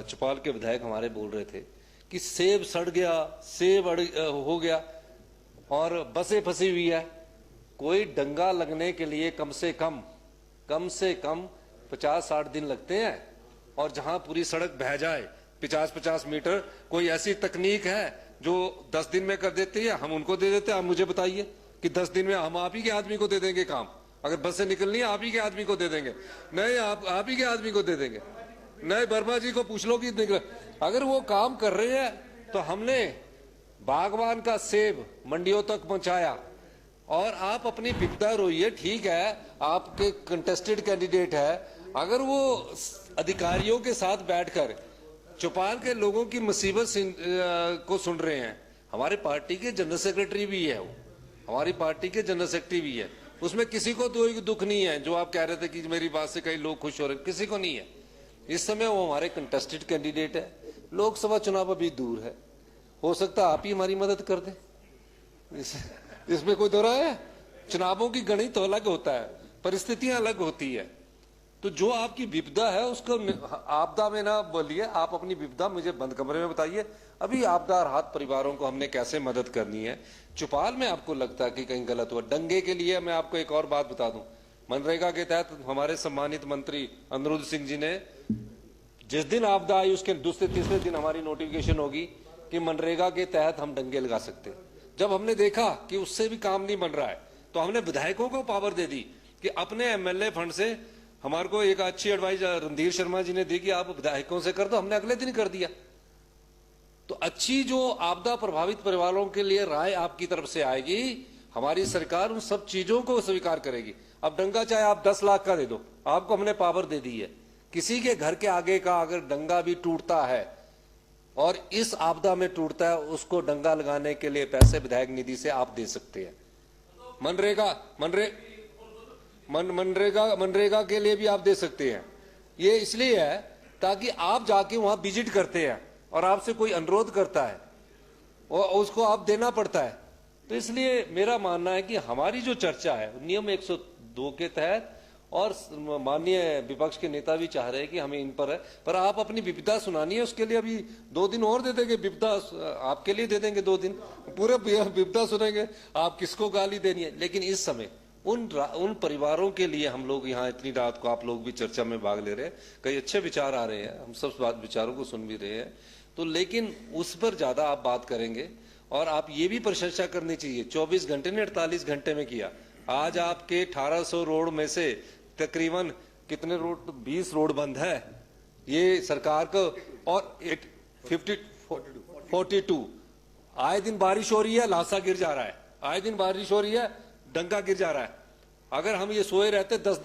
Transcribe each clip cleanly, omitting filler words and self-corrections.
चौपाल के विधायक हमारे बोल रहे थे कि सेब सड़ गया, सेब हो गया और बसें फंसी हुई है। कोई डंगा लगने के लिए कम से कम 50-60 दिन लगते हैं, और जहां पूरी सड़क बह जाए 50-50 मीटर, कोई ऐसी तकनीक है जो 10 दिन में कर देती है, हम उनको दे देते हैं। आप मुझे बताइए कि 10 दिन में हम आप ही के आदमी को दे देंगे काम। अगर बसें निकलनी है आप ही के आदमी को दे देंगे, नहीं आप ही के आदमी को दे देंगे, नहीं वर्मा जी को पूछ लो कि निकल। अगर वो काम कर रहे हैं तो हमने बागवान का सेब मंडियों तक पहुंचाया, और आप अपनी विपदा रोइए, ठीक है आपके कंटेस्टेड कैंडिडेट है। अगर वो अधिकारियों के साथ बैठकर चौपाल के लोगों की मुसीबत को सुन रहे हैं, हमारे पार्टी के जनरल सेक्रेटरी भी है, वो हमारी पार्टी के जनरल सेक्रेटरी भी है, उसमें किसी को तो दुख नहीं है। जो आप कह रहे थे कि मेरी बात से कई लोग खुश हो रहे, किसी को नहीं है। इस समय वो हमारे कंटेस्टेड कैंडिडेट है, लोकसभा चुनाव अभी दूर है, हो सकता है आप ही हमारी मदद कर दें, इसमें कोई दो राय है। चुनावों की गणित तो अलग होता है, परिस्थितियां अलग होती है। तो जो आपकी विपदा है उसको आपदा में ना बोलिए, आप अपनी विपदा मुझे बंद कमरे में बताइए। अभी आपदा राहत परिवारों को हमने कैसे मदद करनी है। चौपाल में आपको लगता है कि कहीं गलत हुआ, दंगे के लिए मैं आपको एक और बात बता दूं। मनरेगा के तहत हमारे सम्मानित मंत्री अनिरुद्ध सिंह जी ने, जिस दिन आपदा आई उसके दूसरे तीसरे दिन हमारी नोटिफिकेशन होगी कि मनरेगा के तहत हम दंगे लगा सकते। जब हमने देखा कि उससे भी काम नहीं बन रहा है, तो हमने विधायकों को पावर दे दी कि अपने एमएलए फंड से, हमारे को एक अच्छी एडवाइस रणधीर शर्मा जी ने दी कि आप विधायकों से कर दो, हमने अगले दिन कर दिया। तो अच्छी जो आपदा प्रभावित परिवारों के लिए राय आपकी तरफ से आएगी, हमारी सरकार उन सब चीजों को स्वीकार करेगी। अब डंगा चाहे आप 10 लाख का दे दो, आपको हमने पावर दे दी है। किसी के घर के आगे का अगर डंगा भी टूटता है और इस आपदा में टूटता है, उसको डंगा लगाने के लिए पैसे विधायक निधि से आप दे सकते हैं। मनरेगा के लिए भी आप दे सकते हैं। ये इसलिए है ताकि आप जाके वहां विजिट करते हैं और आपसे कोई अनुरोध करता है और उसको आप देना पड़ता है। तो इसलिए मेरा मानना है कि हमारी जो चर्चा है नियम 102 के तहत, और माननीय विपक्ष के नेता भी चाह रहे हैं कि हमें इन पर है, पर आप अपनी विपदा सुनानी है, उसके लिए अभी 2 दिन और दे देंगे। विपदा आपके लिए दे देंगे 2 दिन, पूरे विपदा सुनेंगे, आप किसको गाली देनी है। लेकिन इस समय उन परिवारों के लिए हम लोग यहाँ इतनी रात को, आप लोग भी चर्चा में भाग ले रहे हैं, कई अच्छे विचार आ रहे हैं, हम सब विचारों को सुन भी रहे हैं। तो लेकिन उस पर ज्यादा आप बात करेंगे, और आप ये भी प्रशंसा करनी चाहिए, 24 घंटे ने 48 घंटे में किया। आज आपके 1800 रोड में से तकरीबन कितने रोड, 20 रोड बंद है ये सरकार को, और 42 आए दिन बारिश हो रही है, लाशा गिर जा रहा है, आए दिन बारिश हो रही है, डंगा गिर जा रहा है। अगर हम ये सोए रहते 10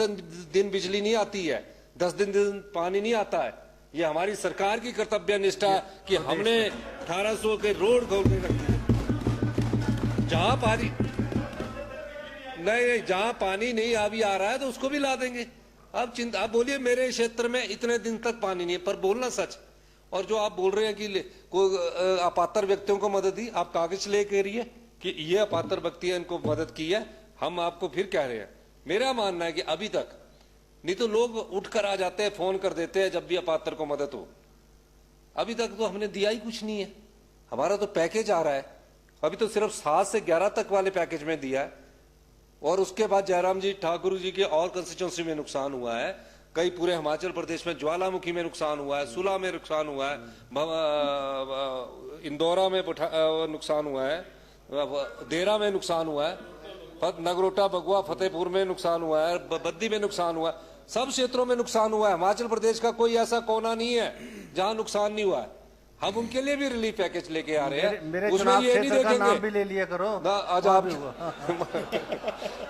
दिन बिजली नहीं आती है, 10 दिन पानी नहीं आता है, ये हमारी सरकार की कर्तव्य निष्ठा है कि हमने 1800 के रोड खोल के रख दिए। जहां पानी नहीं, जहां पानी नहीं अभी आ रहा है तो उसको भी ला देंगे। आप बोलिए मेरे क्षेत्र में इतने दिन तक पानी नहीं है, पर बोलना सच। और जो आप बोल रहे हैं कि कोई अपात्र व्यक्तियों को मदद दी, आप कागज लेके रहिए कि ये अपात्र व्यक्ति है, इनको मदद की है, हम आपको फिर कह रहे हैं। मेरा मानना है कि अभी तक नहीं तो लोग उठकर आ जाते हैं, फोन कर देते हैं जब भी अपात्र को मदद हो। अभी तक तो हमने दिया ही कुछ नहीं है। हमारा तो पैकेज आ रहा है, अभी तो सिर्फ 7 से 11 तक वाले पैकेज में दिया है, और उसके बाद जयराम जी ठाकुर जी के और कंस्टिट्यूंसी में नुकसान हुआ है, कई पूरे हिमाचल प्रदेश में ज्वालामुखी में नुकसान हुआ है, सुला में नुकसान हुआ है, इंदौरा में नुकसान हुआ है, देरा में नुकसान हुआ है, नगरोटा बगुआ फतेहपुर में नुकसान हुआ है, बद्दी में नुकसान हुआ है, सब क्षेत्रों में नुकसान हुआ है। हिमाचल प्रदेश का कोई ऐसा कोना नहीं है जहां नुकसान नहीं हुआ है। हम उनके लिए भी रिलीफ पैकेज लेके आ रहे हैं, उसमें ये नहीं देखेंगे नाम भी ले लिया करो ना। आज आप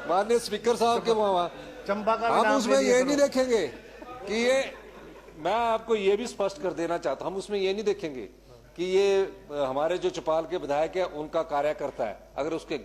माननीय स्पीकर साहब के वहां चंबा का हम उसमें ये नहीं देखेंगे कि ये, मैं आपको ये भी स्पष्ट कर देना चाहता हूं, हम उसमें ये नहीं देखेंगे कि ये हमारे जो चौपाल के विधायक है उनका कार्य करता है। अगर उसके